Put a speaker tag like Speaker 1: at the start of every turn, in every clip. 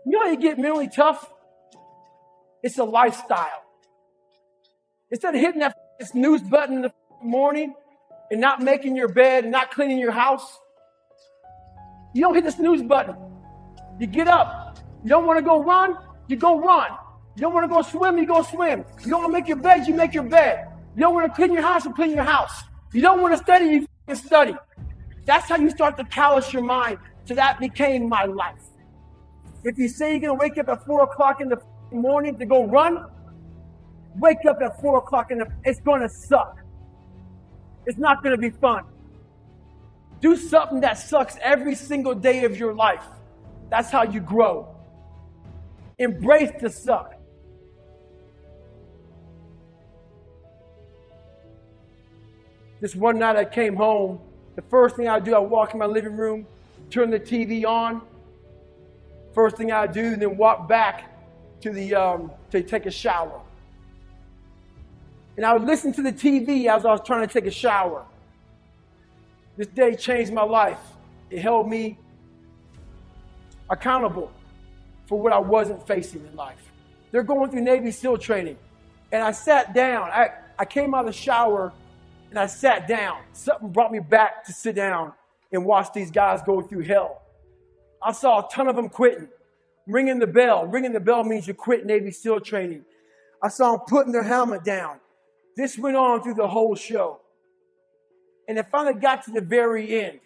Speaker 1: You know how you get mentally tough? It's a lifestyle. Instead of hitting that snooze button in the morning and not making your bed and not cleaning your house, you don't hit the snooze button. You get up. You don't want to go run, you go run. You don't want to go swim, you go swim. You don't want to make your bed, you make your bed. You don't want to clean your house, you clean your house. You don't want to study, you study. That's how you start to callous your mind. So that became my life. If you say you're going to wake up at 4 o'clock in the morning to go run, wake up at 4 o'clock it's going to suck. It's not going to be fun. Do something that sucks every single day of your life. That's how you grow. Embrace the suck. This one night I came home, the first thing I do, I walk in my living room, turn the TV on. First thing I do, then walk back to take a shower. And I would listen to the TV as I was trying to take a shower. This day changed my life. It held me accountable for what I wasn't facing in life. They're going through Navy SEAL training. And I sat down. I came out of the shower and I sat down. Something brought me back to sit down and watch these guys go through hell. I saw a ton of them quitting, ringing the bell. Ringing the bell means you quit Navy SEAL training. I saw them putting their helmet down. This went on through the whole show. And it finally got to the very end.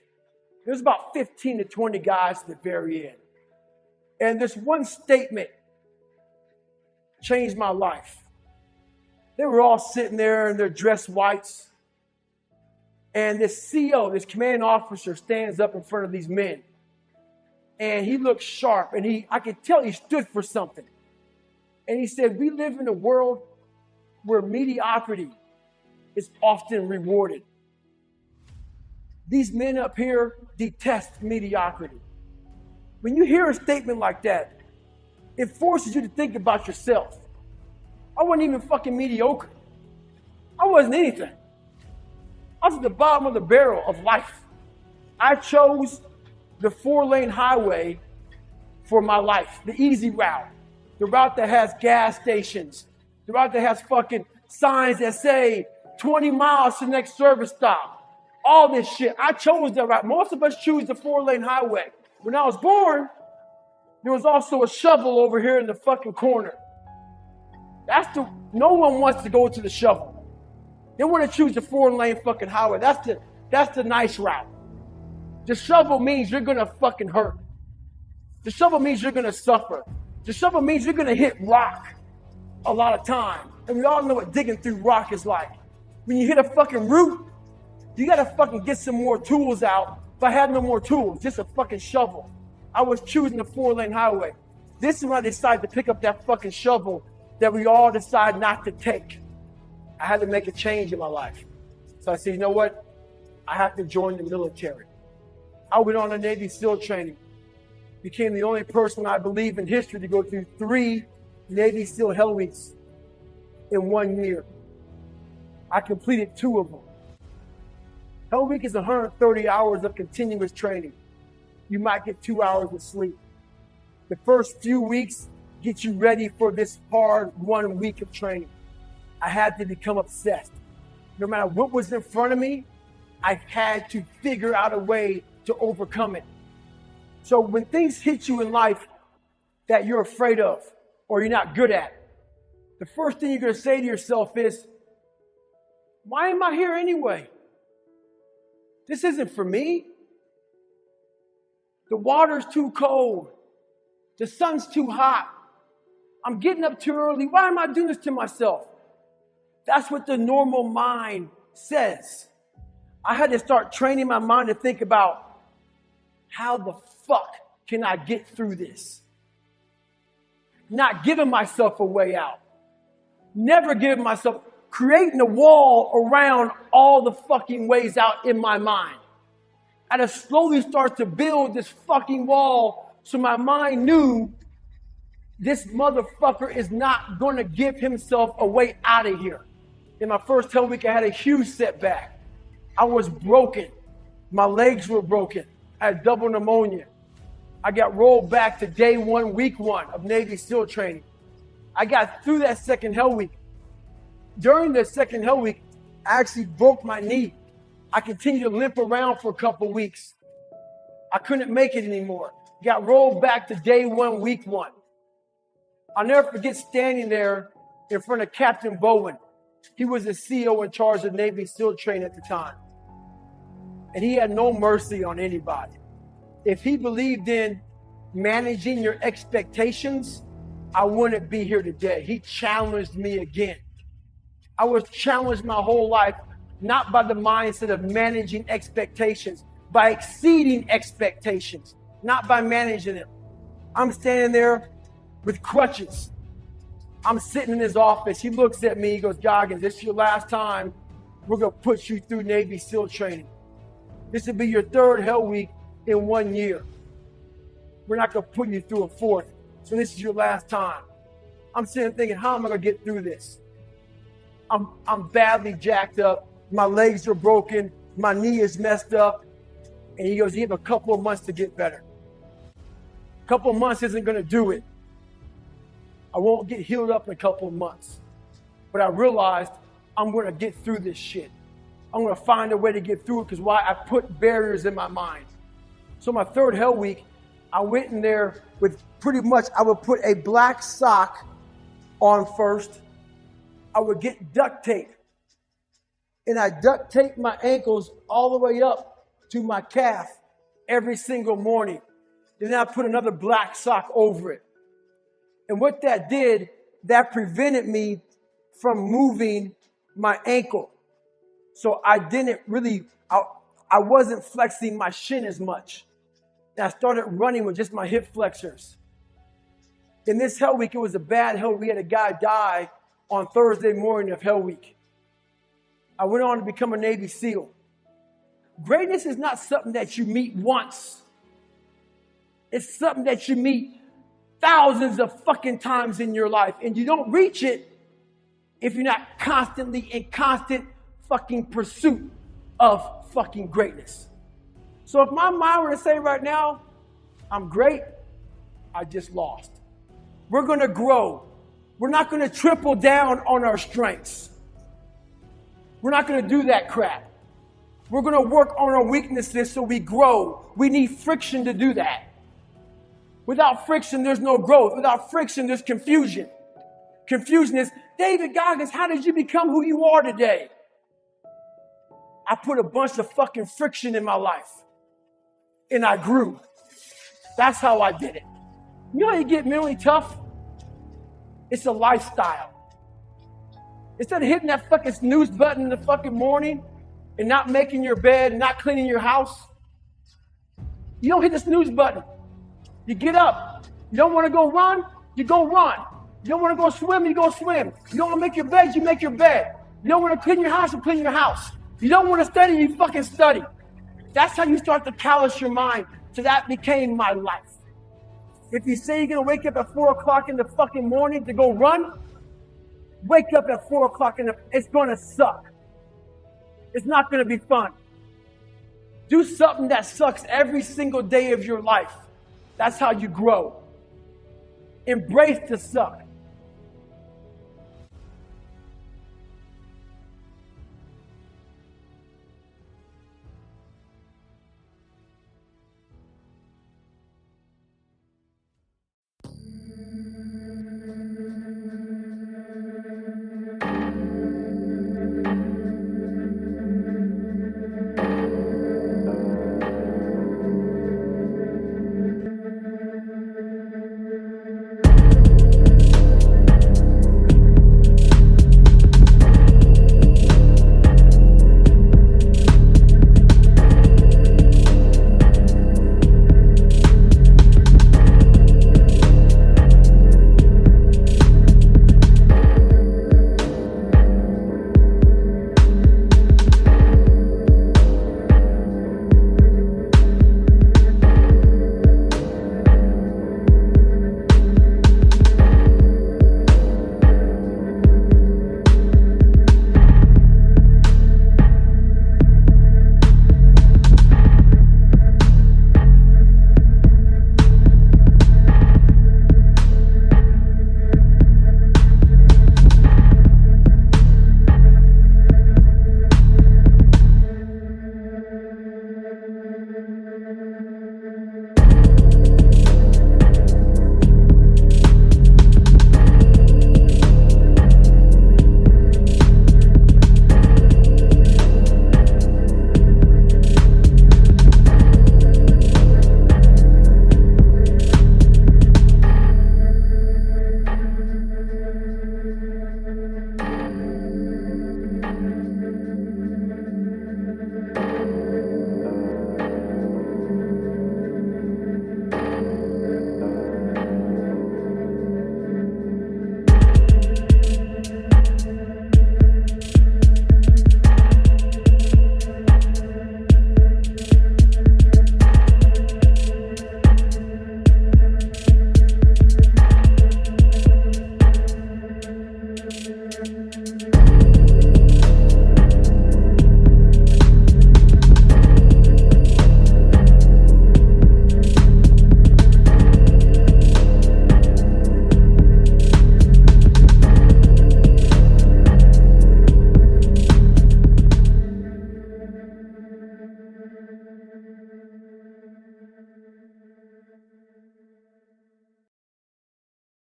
Speaker 1: There was about 15 to 20 guys at the very end. And this one statement changed my life. They were all sitting there in their dress whites. And this CO, this commanding officer, stands up in front of these men. And he looked sharp, and I could tell he stood for something. And he said, we live in a world where mediocrity is often rewarded. These men up here detest mediocrity. When you hear a statement like that, it forces you to think about yourself. I wasn't even fucking mediocre. I wasn't anything. I was at the bottom of the barrel of life. I chose the 4-lane highway for my life, the easy route, the route that has gas stations, the route that has fucking signs that say 20 miles to the next service stop. All this shit. I chose that route. Most of us choose the 4-lane highway. When I was born, there was also a shovel over here in the fucking corner. No one wants to go to the shovel. They want to choose the 4-lane fucking highway. That's the nice route. The shovel means you're going to fucking hurt. The shovel means you're going to suffer. The shovel means you're going to hit rock a lot of time. And we all know what digging through rock is like. When you hit a fucking root, you got to fucking get some more tools out. But I had no more tools, just a fucking shovel. I was choosing the 4-lane highway. This is when I decided to pick up that fucking shovel that we all decide not to take. I had to make a change in my life. So I said, you know what? I have to join the military. I went on a Navy SEAL training. Became the only person I believe in history to go through 3 Navy SEAL Hell Weeks in 1 year. I completed 2 of them. Hell Week is 130 hours of continuous training. You might get 2 hours of sleep. The first few weeks get you ready for this hard 1 week of training. I had to become obsessed. No matter what was in front of me, I had to figure out a way to overcome it. So when things hit you in life that you're afraid of or you're not good at, the first thing you're going to say to yourself is, why am I here anyway? This isn't for me. The water's too cold. The sun's too hot. I'm getting up too early. Why am I doing this to myself? That's what the normal mind says. I had to start training my mind to think about, how the fuck can I get through this? Not giving myself a way out. Never giving myself, creating a wall around all the fucking ways out in my mind. I had to slowly start to build this fucking wall so my mind knew this motherfucker is not going to give himself a way out of here. In my first Hell Week, I had a huge setback. I was broken. My legs were broken. I had double pneumonia. I got rolled back to day one, week one of Navy SEAL training. I got through that second hell week. During the second hell week, I actually broke my knee. I continued to limp around for a couple weeks. I couldn't make it anymore. Got rolled back to day one, week one. I'll never forget standing there in front of Captain Bowen. He was the CEO in charge of Navy SEAL training at the time. And he had no mercy on anybody. If he believed in managing your expectations, I wouldn't be here today. He challenged me again. I was challenged my whole life, not by the mindset of managing expectations, by exceeding expectations, not by managing them. I'm standing there with crutches. I'm sitting in his office. He looks at me. He goes, Goggins, this is your last time. We're going to put you through Navy SEAL training. This will be your third hell week in 1 year. We're not going to put you through a fourth. So this is your last time. I'm sitting thinking, how am I going to get through this? I'm badly jacked up. My legs are broken. My knee is messed up. And he goes, you have a couple of months to get better. A couple of months isn't going to do it. I won't get healed up in a couple of months. But I realized I'm going to get through this shit. I'm going to find a way to get through it because why? I put barriers in my mind. So my third hell week, I went in there with pretty much, I would put a black sock on first. I would get duct tape. And I duct tape my ankles all the way up to my calf every single morning. Then I put another black sock over it. And what that did, that prevented me from moving my ankle. So I didn't really, I wasn't flexing my shin as much. And I started running with just my hip flexors. In this hell week, it was a bad hell. We had a guy die on Thursday morning of hell week. I went on to become a Navy SEAL. Greatness is not something that you meet once. It's something that you meet thousands of fucking times in your life. And you don't reach it if you're not constantly in constant fucking pursuit of fucking greatness. So if my mind were to say right now, I'm great, I just lost. We're going to grow. We're not going to triple down on our strengths. We're not going to do that crap. We're going to work on our weaknesses so we grow. We need friction to do that. Without friction, there's no growth. Without friction, there's confusion. Confusion is, David Goggins, how did you become who you are today? I put a bunch of fucking friction in my life. And I grew. That's how I did it. You know how you get mentally tough? It's a lifestyle. Instead of hitting that fucking snooze button in the fucking morning and not making your bed and not cleaning your house, you don't hit the snooze button. You get up. You don't want to go run, you go run. You don't want to go swim, you go swim. You don't want to make your bed, you make your bed. You don't want to clean your house, you clean your house. You don't want to study, you fucking study. That's how you start to callous your mind. So that became my life. If you say you're going to wake up at 4 o'clock in the fucking morning to go run, wake up at 4 o'clock it's going to suck. It's not going to be fun. Do something that sucks every single day of your life. That's how you grow. Embrace the suck.